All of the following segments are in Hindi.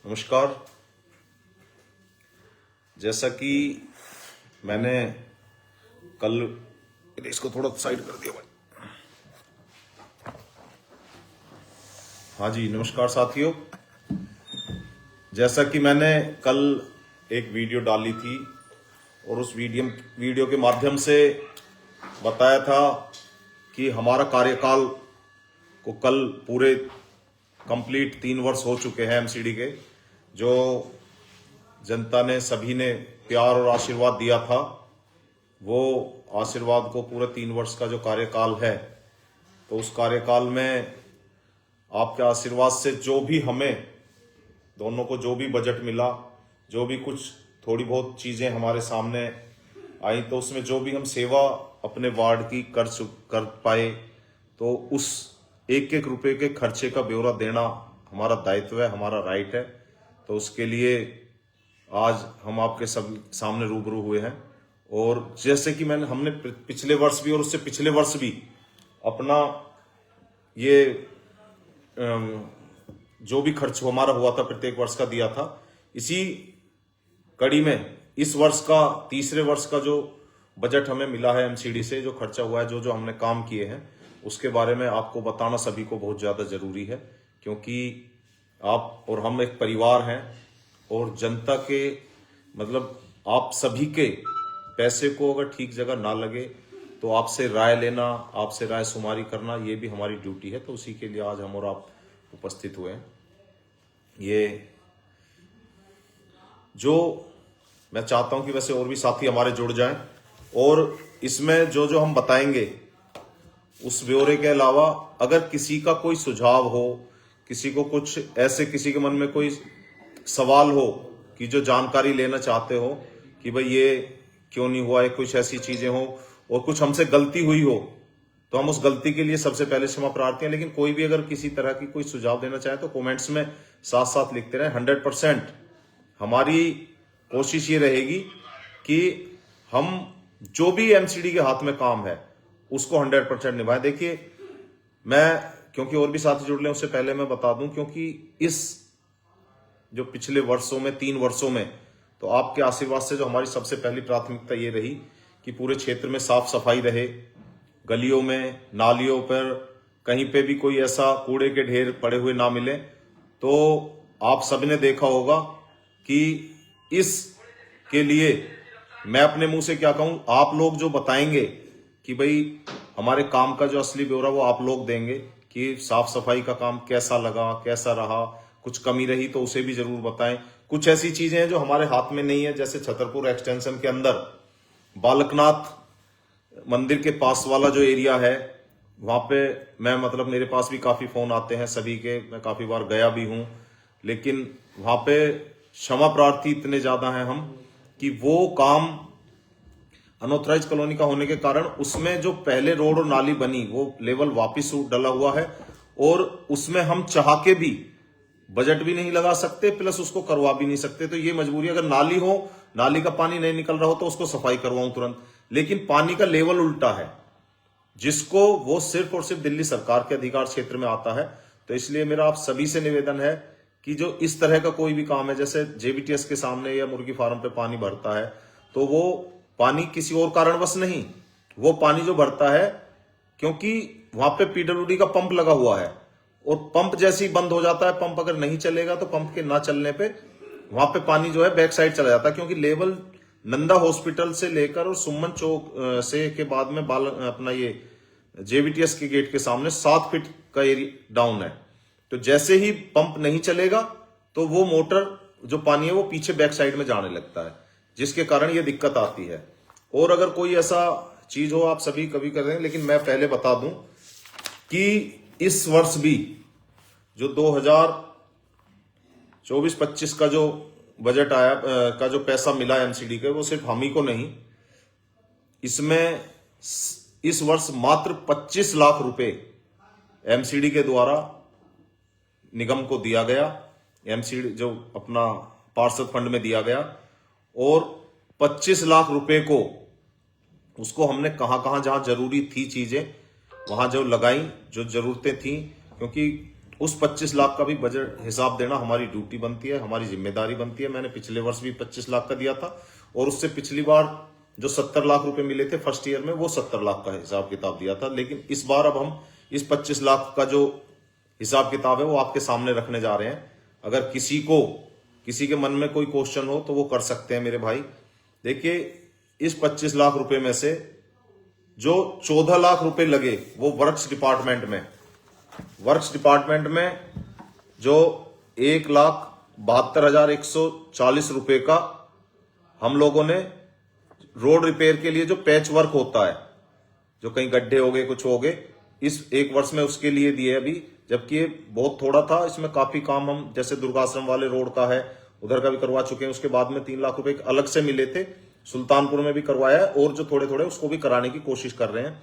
नमस्कार। जैसा कि मैंने कल इसको थोड़ा साइड कर दिया भाई। हाँ जी, नमस्कार साथियों। जैसा कि मैंने कल एक वीडियो डाली थी और उस वीडियो के माध्यम से बताया था कि हमारा कार्यकाल को कल पूरे कंप्लीट 3 वर्ष हो चुके हैं एमसीडी के। जो जनता ने सभी ने प्यार और आशीर्वाद दिया था, वो आशीर्वाद को पूरे 3 वर्ष का जो कार्यकाल है, तो उस कार्यकाल में आपके आशीर्वाद से जो भी हमें दोनों को जो भी बजट मिला, जो भी कुछ थोड़ी बहुत चीजें हमारे सामने आई, तो उसमें जो भी हम सेवा अपने वार्ड की कर पाए, तो उस एक एक रुपए के खर्चे का ब्यौरा देना हमारा दायित्व है, हमारा राइट है। तो उसके लिए आज हम आपके सब सामने रूबरू हुए हैं। और जैसे कि हमने पिछले वर्ष भी और उससे पिछले वर्ष भी अपना ये जो भी खर्च हमारा हुआ था प्रत्येक वर्ष का दिया था। इसी कड़ी में इस वर्ष का तीसरे वर्ष का जो बजट हमें मिला है एमसीडी से, जो खर्चा हुआ है, जो हमने काम किए हैं, उसके बारे में आपको बताना सभी को बहुत ज्यादा जरूरी है, क्योंकि आप और हम एक परिवार हैं और जनता के मतलब आप सभी के पैसे को अगर ठीक जगह ना लगे तो आपसे राय लेना, आपसे राय शुमारी करना, ये भी हमारी ड्यूटी है। तो उसी के लिए आज हम और आप उपस्थित हुए हैं। ये जो मैं चाहता हूं कि वैसे और भी साथी हमारे जुड़ जाएं और इसमें जो हम बताएंगे उस ब्यौरे के अलावा अगर किसी का कोई सुझाव हो, किसी को कुछ ऐसे किसी के मन में कोई सवाल हो कि जो जानकारी लेना चाहते हो कि भाई ये क्यों नहीं हुआ है, कुछ ऐसी चीजें हो और कुछ हमसे गलती हुई हो, तो हम उस गलती के लिए सबसे पहले क्षमा प्रार्थी हैं। लेकिन कोई भी अगर किसी तरह की कोई सुझाव देना चाहे तो कमेंट्स में साथ साथ लिखते रहे। 100% हमारी कोशिश ये रहेगी कि हम जो भी एमसीडी के हाथ में काम है उसको 100% निभाएं। देखिए, मैं क्योंकि और भी साथी जुड़ ले उससे पहले मैं बता दूं, क्योंकि इस जो पिछले वर्षों में 3 वर्षों में तो आपके आशीर्वाद से जो हमारी सबसे पहली प्राथमिकता ये रही कि पूरे क्षेत्र में साफ सफाई रहे, गलियों में, नालियों पर कहीं पे भी कोई ऐसा कूड़े के ढेर पड़े हुए ना मिले। तो आप सबने देखा होगा कि इस के लिए मैं अपने मुंह से क्या कहूं, आप लोग जो बताएंगे कि भाई हमारे काम का जो असली ब्यौरा वो आप लोग देंगे कि साफ सफाई का काम कैसा लगा, कैसा रहा, कुछ कमी रही तो उसे भी जरूर बताएं। कुछ ऐसी चीजें हैं जो हमारे हाथ में नहीं है, जैसे छतरपुर एक्सटेंशन के अंदर बालकनाथ मंदिर के पास वाला जो एरिया है, वहां पे मैं मेरे पास भी काफी फोन आते हैं सभी के, मैं काफी बार गया भी हूं, लेकिन वहां पे क्षमा प्रार्थी इतने ज्यादा हैं हम कि वो काम अनऑथराइज कॉलोनी का होने के कारण उसमें जो पहले रोड और नाली बनी वो लेवल वापिस डला हुआ है और उसमें हम चाह के भी बजट भी नहीं लगा सकते, प्लस उसको करवा भी नहीं सकते। तो ये मजबूरी, अगर नाली हो, नाली का पानी नहीं निकल रहा हो तो उसको सफाई करवाऊं तुरंत, लेकिन पानी का लेवल उल्टा है जिसको वो सिर्फ और सिर्फ दिल्ली सरकार के अधिकार क्षेत्र में आता है। तो इसलिए मेरा आप सभी से निवेदन है कि जो इस तरह का कोई भी काम है, जैसे जेबीटीएस के सामने या मुर्गी फार्म पे पानी भरता है, तो वो पानी किसी और कारणवश नहीं, वो पानी जो भरता है क्योंकि वहां पे पीडब्ल्यूडी का पंप लगा हुआ है और पंप जैसे ही बंद हो जाता है, पंप अगर नहीं चलेगा तो पंप के ना चलने पे वहां पे पानी जो है बैक साइड चला जाता है, क्योंकि लेवल नंदा हॉस्पिटल से लेकर और सुमन चौक से के बाद में अपना ये जेबीटीएस के गेट के सामने 7 फीट का एरिया डाउन है। तो जैसे ही पंप नहीं चलेगा तो वो मोटर जो पानी है वो पीछे बैक साइड में जाने लगता है, जिसके कारण ये दिक्कत आती है। और अगर कोई ऐसा चीज हो, आप सभी कभी कर रहे हैं, लेकिन मैं पहले बता दूं कि इस वर्ष भी जो 2024-25 का जो बजट आया का जो पैसा मिला एमसीडी के, वो सिर्फ हम ही को नहीं, इसमें इस वर्ष मात्र 25 लाख रुपए एमसीडी के द्वारा निगम को दिया गया, एमसीडी जो अपना पार्षद फंड में दिया गया, और 25 लाख रुपए को उसको हमने कहां जहां जरूरी थी चीजें वहां जो लगाई, जो जरूरतें थी, क्योंकि उस 25 लाख का भी बजट हिसाब देना हमारी ड्यूटी बनती है, हमारी जिम्मेदारी बनती है। मैंने पिछले वर्ष भी 25 लाख का दिया था और उससे पिछली बार जो 70 लाख रुपए मिले थे फर्स्ट ईयर में, वो 70 लाख का हिसाब किताब दिया था। लेकिन इस बार अब हम इस 25 लाख का जो हिसाब किताब है वो आपके सामने रखने जा रहे हैं। अगर किसी के मन में कोई क्वेश्चन हो तो वो कर सकते हैं मेरे भाई। देखिए, इस 25 लाख रुपए में से जो 14 लाख रुपए लगे वो वर्क्स डिपार्टमेंट में जो 1,72,140 रुपए का हम लोगों ने रोड रिपेयर के लिए जो पैच वर्क होता है, जो कहीं गड्ढे हो गए, कुछ हो गए, इस एक वर्ष में उसके लिए दिए अभी। जबकि ये बहुत थोड़ा था, इसमें काफी काम हम जैसे दुर्गाश्रम वाले रोड का है उधर का भी करवा चुके हैं। उसके बाद में 3 लाख रुपए अलग से मिले थे, सुल्तानपुर में भी करवाया है और जो थोड़े थोड़े उसको भी कराने की कोशिश कर रहे हैं।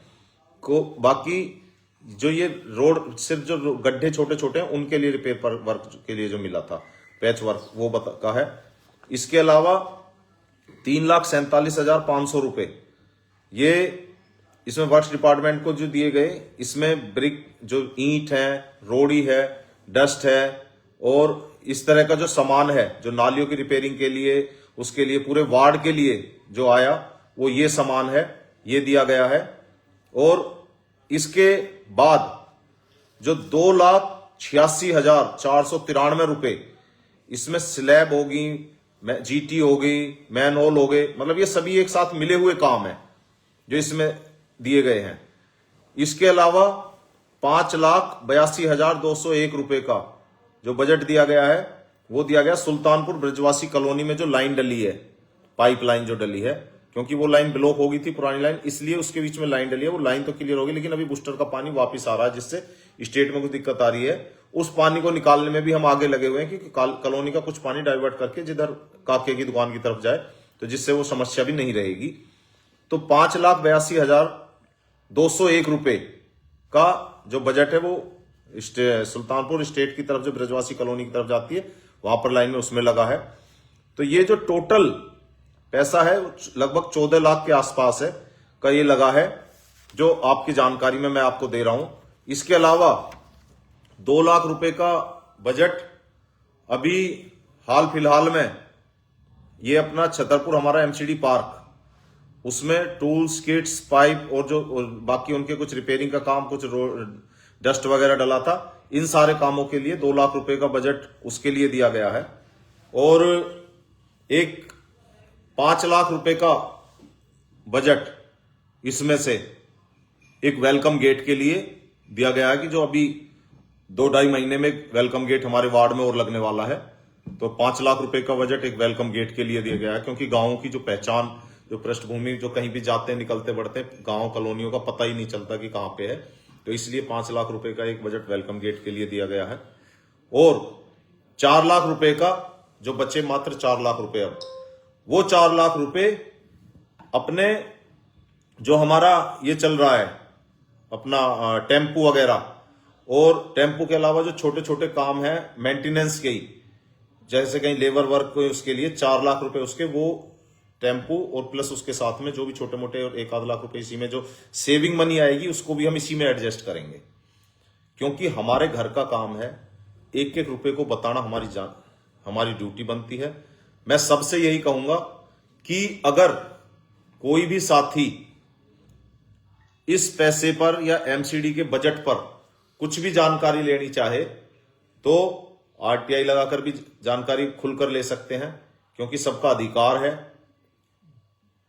बाकी जो ये रोड सिर्फ जो गड्ढे छोटे छोटे हैं उनके लिए रिपेयर वर्क के लिए जो मिला था पैच वर्क वो का है। इसके अलावा 3,47,500 रुपए ये इसमें वर्क्स डिपार्टमेंट को जो दिए गए, इसमें ब्रिक जो ईंट है, रोड़ी है, डस्ट है और इस तरह का जो सामान है जो नालियों की रिपेयरिंग के लिए, उसके लिए पूरे वार्ड के लिए जो आया वो ये सामान है, ये दिया गया है। और इसके बाद जो 2,86,493 रुपए इसमें स्लैब होगी, जीटी हो गई, मैनहोल हो गए, मतलब ये सभी एक साथ मिले हुए काम है जो इसमें दिए गए हैं। इसके अलावा 5,82,201 रुपए का जो बजट दिया गया है वो दिया गया सुल्तानपुर ब्रजवासी कॉलोनी में जो लाइन डली है, पाइपलाइन जो डली है, क्योंकि वो लाइन ब्लॉक हो गई थी पुरानी लाइन, इसलिए उसके बीच में लाइन डली है। वो लाइन तो क्लियर होगी लेकिन अभी बूस्टर का पानी वापस आ रहा है जिससे स्टेट में कुछ दिक्कत आ रही है। उस पानी को निकालने में भी हम आगे लगे हुए हैं कि कॉलोनी का कुछ पानी डाइवर्ट करके जिधर काके की दुकान की तरफ जाए, तो जिससे वो समस्या भी नहीं रहेगी। तो 5,82,201 रुपए का जो बजट है वो सुल्तानपुर स्टेट की तरफ जो ब्रजवासी कॉलोनी की तरफ जाती है वहां पर लाइन में उसमें लगा है। तो ये जो टोटल पैसा है लगभग 14 लाख के आसपास है का ये लगा है, जो आपकी जानकारी में मैं आपको दे रहा हूं। इसके अलावा 2 लाख रुपए का बजट अभी हाल फिलहाल में ये अपना छतरपुर हमारा एमसीडी पार्क, उसमें टूल्स, किट्स, पाइप और जो बाकी उनके कुछ रिपेयरिंग का काम, कुछ डस्ट वगैरह डला था, इन सारे कामों के लिए 2 लाख रुपए का बजट उसके लिए दिया गया है। और एक 5 लाख रुपए का बजट इसमें से एक वेलकम गेट के लिए दिया गया है कि जो अभी 2-2.5 महीने में वेलकम गेट हमारे वार्ड में और लगने वाला है। तो 5 लाख रुपए का बजट एक वेलकम गेट के लिए दिया गया है, क्योंकि गांवों की जो पहचान, जो पृष्ठभूमि, जो कहीं भी जाते हैं निकलते बढ़ते हैं, गांव कॉलोनियों का पता ही नहीं चलता कि कहां पे है, तो इसलिए 5 लाख रुपए का एक बजट वेलकम गेट के लिए दिया गया है। और 4 लाख रुपए का जो बचे, मात्र 4 लाख रुपए, अब वो 4 लाख रुपए अपने जो हमारा ये चल रहा है अपना टेम्पू वगैरह, और टेम्पू के अलावा जो छोटे छोटे काम है मेंटेनेंस के ही, जैसे कहीं लेबर वर्क को, उसके लिए 4 लाख रुपए उसके, वो टेम्पू और प्लस उसके साथ में जो भी छोटे मोटे और 1-आध लाख रुपए इसी में जो सेविंग मनी आएगी उसको भी हम इसी में एडजस्ट करेंगे, क्योंकि हमारे घर का काम है। एक एक रुपए को बताना हमारी ड्यूटी बनती है। मैं सबसे यही कहूंगा कि अगर कोई भी साथी इस पैसे पर या एमसीडी के बजट पर कुछ भी जानकारी लेनी चाहे तो आरटीआई लगाकर भी जानकारी खुलकर ले सकते हैं, क्योंकि सबका अधिकार है।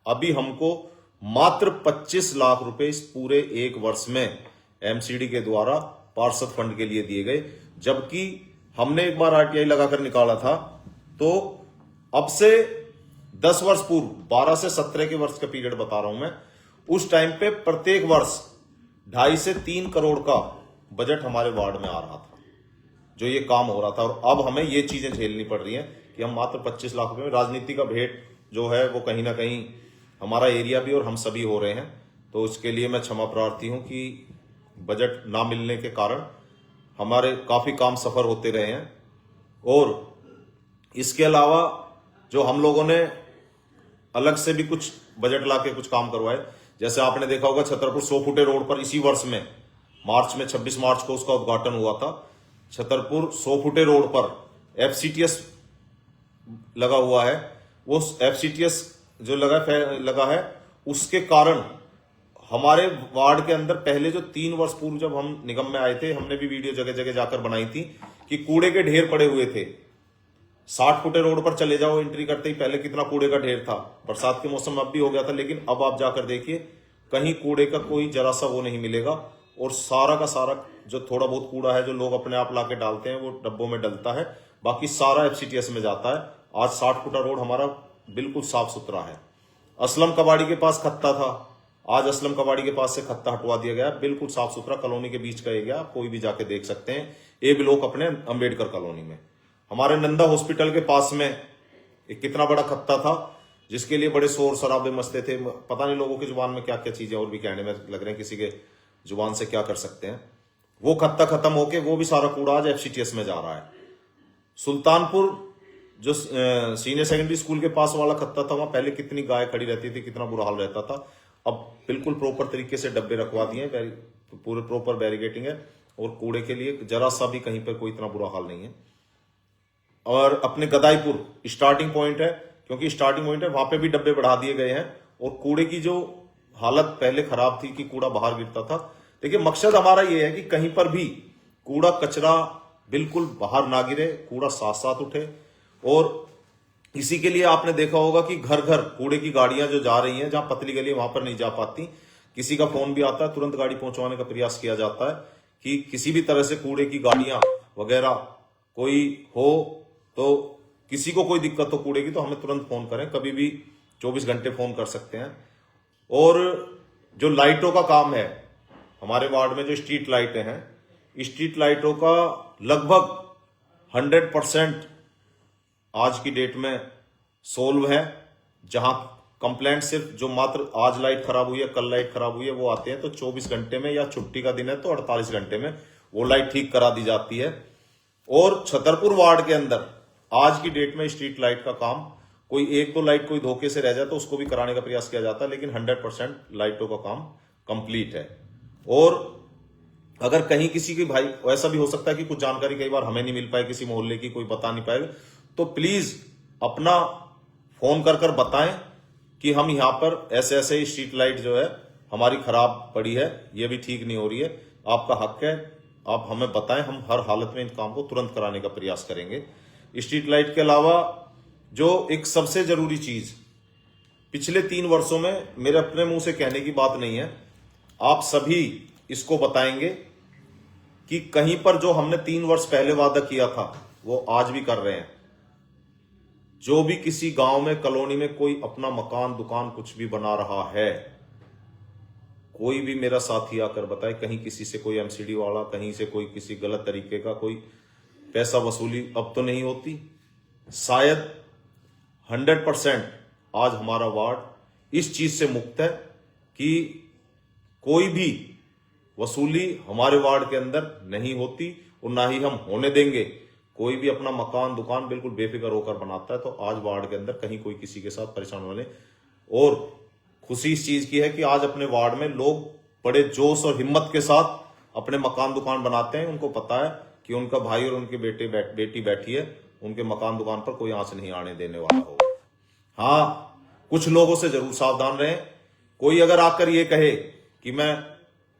अभी हमको मात्र 25 लाख रुपए इस पूरे एक वर्ष में एमसीडी के द्वारा पार्षद फंड के लिए दिए गए, जबकि हमने एक बार आरटीआई लगाकर निकाला था तो अब से 10 वर्ष पूर्व, 12 से 17 के वर्ष का पीरियड बता रहा हूं मैं, उस टाइम पे प्रत्येक वर्ष 2.5 से 3 करोड़ का बजट हमारे वार्ड में आ रहा था, जो ये काम हो रहा था। और अब हमें ये चीजें झेलनी पड़ रही हैं कि हम मात्र 25 लाख रुपए में, राजनीति का भेंट जो है वो कहीं ना कहीं हमारा एरिया भी और हम सभी हो रहे हैं। तो उसके लिए मैं क्षमा प्रार्थी हूं कि बजट ना मिलने के कारण हमारे काफी काम सफर होते रहे हैं। और इसके अलावा जो हम लोगों ने अलग से भी कुछ बजट लाके कुछ काम करवाए, जैसे आपने देखा होगा छतरपुर 100 फुटे रोड पर इसी वर्ष में मार्च में 26 मार्च को उसका उद्घाटन हुआ था। छतरपुर 100 फुटे रोड पर FCTS लगा हुआ है। वो FCTS जो लगा है उसके कारण हमारे वार्ड के अंदर पहले जो 3 वर्ष पूर्व जब हम निगम में आए थे, हमने भी वीडियो जगह जगह जाकर बनाई थी कि कूड़े के ढेर पड़े हुए थे। 60 फुटे रोड पर चले जाओ, एंट्री करते ही पहले कितना कूड़े का ढेर था। बरसात के मौसम में अब भी हो गया था, लेकिन अब आप जाकर देखिए कहीं कूड़े का कोई जरा सा वो नहीं मिलेगा। और सारा का सारा जो थोड़ा बहुत कूड़ा है जो लोग अपने आप लाके डालते हैं वो डब्बों में डलता है, बाकी सारा FCTS में जाता है। आज 60 फुटा रोड हमारा बिल्कुल साफ सुथरा है। असलम कबाड़ी के पास खत्ता था, आज असलम कबाड़ी के पास से खत्ता हटवा दिया गया, बिल्कुल साफ सुथरा कॉलोनी के बीच का एरिया, कोई भी जाके देख सकते हैं। ए ब्लॉक अपने अंबेडकर कॉलोनी में। हमारे नंदा हॉस्पिटल के पास में एक कितना बड़ा खत्ता था जिसके लिए बड़े शोर शराबे मचते थे। पता नहीं लोगों की जुबान में क्या क्या चीजें और भी कहने में लग रहे हैं, किसी के जुबान से क्या कर सकते हैं। वो खत्ता खत्म होके वो भी सारा कूड़ा आज FCTS में जा रहा है। सुल्तानपुर जो सीनियर सेकेंडरी स्कूल के पास वाला खत्ता था, वहां पहले कितनी गाय खड़ी रहती थी, कितना बुरा हाल रहता था। अब बिल्कुल प्रॉपर तरीके से डब्बे रखवा दिए, पूरे प्रॉपर बैरिकेटिंग है और कूड़े के लिए जरा सा भी कहीं पर कोई इतना बुरा हाल नहीं है। और अपने गदाईपुर स्टार्टिंग पॉइंट है, क्योंकि स्टार्टिंग पॉइंट है, वहां पे भी डब्बे बढ़ा दिए गए हैं। और कूड़े की जो हालत पहले खराब थी कि कूड़ा बाहर गिरता था, देखिए मकसद हमारा ये है कि कहीं पर भी कूड़ा कचरा बिल्कुल बाहर ना गिरे, कूड़ा साथ साथ उठे। और इसी के लिए आपने देखा होगा कि घर घर कूड़े की गाड़ियां जो जा रही हैं, जहां पतली गली वहां पर नहीं जा पाती, किसी का फोन भी आता है तुरंत गाड़ी पहुंचवाने का प्रयास किया जाता है कि किसी भी तरह से कूड़े की गाड़ियां वगैरह कोई हो तो किसी को कोई दिक्कत हो कूड़े की तो हमें तुरंत फोन करें, कभी भी 24 घंटे फोन कर सकते हैं। और जो लाइटों का काम है हमारे वार्ड में, जो स्ट्रीट लाइटें हैं, स्ट्रीट लाइटों का लगभग 100% आज की डेट में सोल्व है। जहां कंप्लेंट सिर्फ जो मात्र आज लाइट खराब हुई है, कल लाइट खराब हुई है, वो आते हैं तो 24 घंटे में, या छुट्टी का दिन है तो 48 घंटे में वो लाइट ठीक करा दी जाती है। और छतरपुर वार्ड के अंदर आज की डेट में स्ट्रीट लाइट का काम, कोई एक दो लाइट कोई धोखे से रह जाए तो उसको भी कराने का प्रयास किया जाता है, लेकिन 100% लाइटों का काम कंप्लीट है। और अगर कहीं किसी की भाई ऐसा भी हो सकता है कि कुछ जानकारी कई बार हमें नहीं मिल पाए, किसी मोहल्ले की कोई बता नहीं पाएगा, तो प्लीज अपना फोन कर कर बताएं कि हम यहां पर ऐसे ऐसे स्ट्रीट लाइट जो है हमारी खराब पड़ी है, ये भी ठीक नहीं हो रही है, आपका हक है, आप हमें बताएं, हम हर हालत में इन काम को तुरंत कराने का प्रयास करेंगे। स्ट्रीट लाइट के अलावा जो एक सबसे जरूरी चीज पिछले 3 वर्षों में, मेरे अपने मुंह से कहने की बात नहीं है, आप सभी इसको बताएंगे कि कहीं पर जो हमने 3 वर्ष पहले वादा किया था वो आज भी कर रहे हैं। जो भी किसी गांव में, कॉलोनी में कोई अपना मकान, दुकान कुछ भी बना रहा है, कोई भी मेरा साथी आकर बताए कहीं किसी से कोई MCD वाला, कहीं से कोई किसी गलत तरीके का कोई पैसा वसूली अब तो नहीं होती। शायद 100% आज हमारा वार्ड इस चीज से मुक्त है कि कोई भी वसूली हमारे वार्ड के अंदर नहीं होती और ना ही हम होने देंगे। कोई भी अपना मकान, दुकान बिल्कुल बेफिक्र होकर बनाता है, तो आज वार्ड के अंदर कहीं कोई किसी के साथ परेशान होने। और खुशी इस चीज की है कि आज अपने वार्ड में लोग बड़े जोश और हिम्मत के साथ अपने मकान दुकान बनाते हैं। उनको पता है कि उनका भाई और उनके बेटी बैठी है, उनके मकान दुकान पर कोई आंच नहीं आने देने वाला होगा। हाँ, कुछ लोगों से जरूर सावधान रहें। कोई अगर आकर ये कहे कि मैं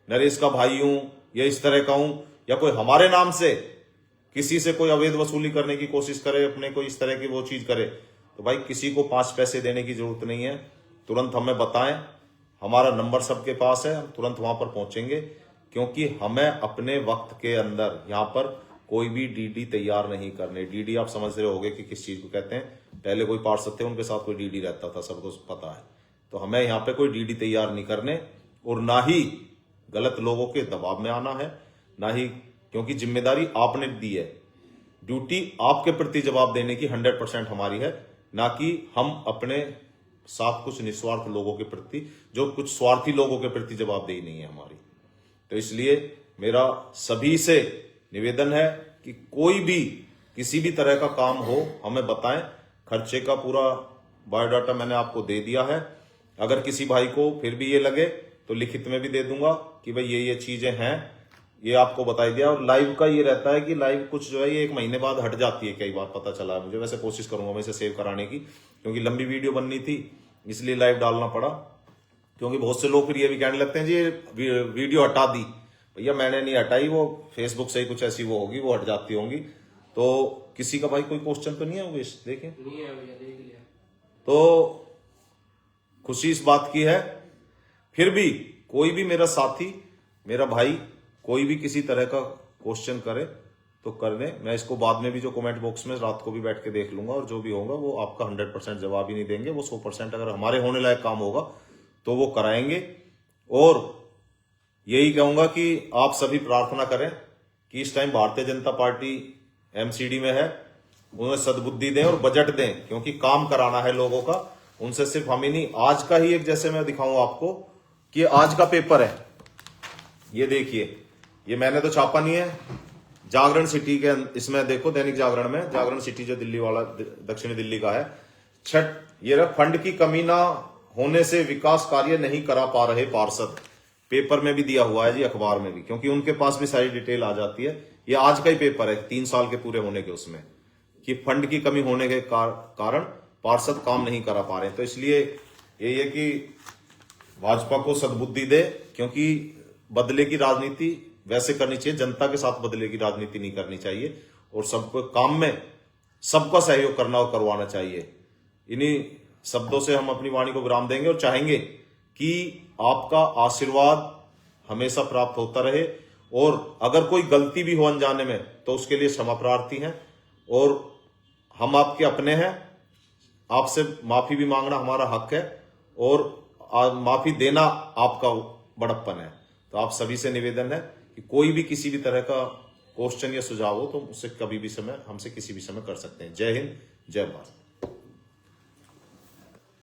नरेश का भाई हूं या इस तरह का हूं, या कोई हमारे नाम से किसी से कोई अवैध वसूली करने की कोशिश करे, अपने को इस तरह की वो चीज करे, तो भाई किसी को 5 पैसे देने की जरूरत नहीं है। तुरंत हमें बताएं, हमारा नंबर सबके पास है, हम तुरंत वहां पर पहुंचेंगे। क्योंकि हमें अपने वक्त के अंदर यहां पर कोई भी DD तैयार नहीं करने। DD आप समझ रहे होंगे कि किस चीज को कहते हैं। पहले कोई पार्षद थे, उनके साथ कोई DD रहता था, सबको पता है। तो हमें यहाँ पे कोई DD तैयार नहीं करने, और ना ही गलत लोगों के दबाव में आना है, ना ही, क्योंकि जिम्मेदारी आपने दी है, ड्यूटी आपके प्रति जवाब देने की 100% हमारी है, ना कि हम अपने साथ कुछ निस्वार्थ लोगों के प्रति, जो कुछ स्वार्थी लोगों के प्रति जवाबदेही नहीं है हमारी। तो इसलिए मेरा सभी से निवेदन है कि कोई भी किसी भी तरह का काम हो हमें बताएं। खर्चे का पूरा बायोडाटा मैंने आपको दे दिया है। अगर किसी भाई को फिर भी ये लगे तो लिखित में भी दे दूंगा कि भाई ये चीजें हैं, ये आपको बताई दिया। और लाइव का ये रहता है कि लाइव कुछ जो है ये 1 महीने बाद हट जाती है, कई बार पता चला है मुझे। वैसे कोशिश करूंगा मैं इसे सेव कराने की, क्योंकि लंबी वीडियो बननी थी इसलिए लाइव डालना पड़ा। क्योंकि बहुत से लोग फिर ये भी कहने लगते हैं जी ये वीडियो हटा दी। भैया मैंने नहीं हटाई, वो फेसबुक से ही कुछ ऐसी वो होगी, वो हट जाती होंगी। तो किसी का भाई कोई क्वेश्चन तो नहीं है उमेश? देखिए नहीं है भैया, देख लिया। तो खुशी इस बात की है, फिर भी कोई भी मेरा साथी, मेरा भाई कोई भी किसी तरह का क्वेश्चन करे तो करने, मैं इसको बाद में भी जो कमेंट बॉक्स में रात को भी बैठ के देख लूंगा, और जो भी होगा वो आपका 100% जवाब ही नहीं देंगे, वो 100% अगर हमारे होने लायक काम होगा तो वो कराएंगे। और यही कहूंगा कि आप सभी प्रार्थना करें कि इस time Bharatiya Janata party MCD में है, उन्हें सद्बुद्धि दें और बजट दें, क्योंकि काम कराना है लोगों का। उनसे सिर्फ हम ही नहीं, आज का ही एक, जैसे मैं दिखाऊं आपको कि आज का पेपर है, ये देखिए, ये मैंने तो छापा नहीं है, जागरण सिटी के इसमें देखो, दैनिक जागरण में, जागरण सिटी जो दिल्ली वाला दक्षिणी दिल्ली का है, ये रहा, फंड की कमी ना होने से विकास कार्य नहीं करा पा रहे पार्षद। पेपर में भी दिया हुआ है जी, अखबार में भी, क्योंकि उनके पास भी सारी डिटेल आ जाती है। ये आज का ही पेपर है 3 साल के पूरे होने के, उसमें कि फंड की कमी होने के कारण पार्षद काम नहीं करा पा रहे। तो इसलिए यही है कि भाजपा को सद्बुद्धि दे, क्योंकि बदले की राजनीति वैसे करनी चाहिए, जनता के साथ बदले की राजनीति नहीं करनी चाहिए, और सबको काम में सबका सहयोग करना और करवाना चाहिए। इन्हीं शब्दों से हम अपनी वाणी को विराम देंगे और चाहेंगे कि आपका आशीर्वाद हमेशा प्राप्त होता रहे, और अगर कोई गलती भी हो अनजाने में तो उसके लिए क्षमा प्रार्थी हैं, और हम आपके अपने हैं, आपसे माफी भी मांगना हमारा हक है, और माफी देना आपका बड़प्पन है। तो आप सभी से निवेदन है कि कोई भी किसी भी तरह का क्वेश्चन या सुझाव हो तो उससे कभी भी समय, हमसे किसी भी समय कर सकते हैं। जय हिंद, जय भारत।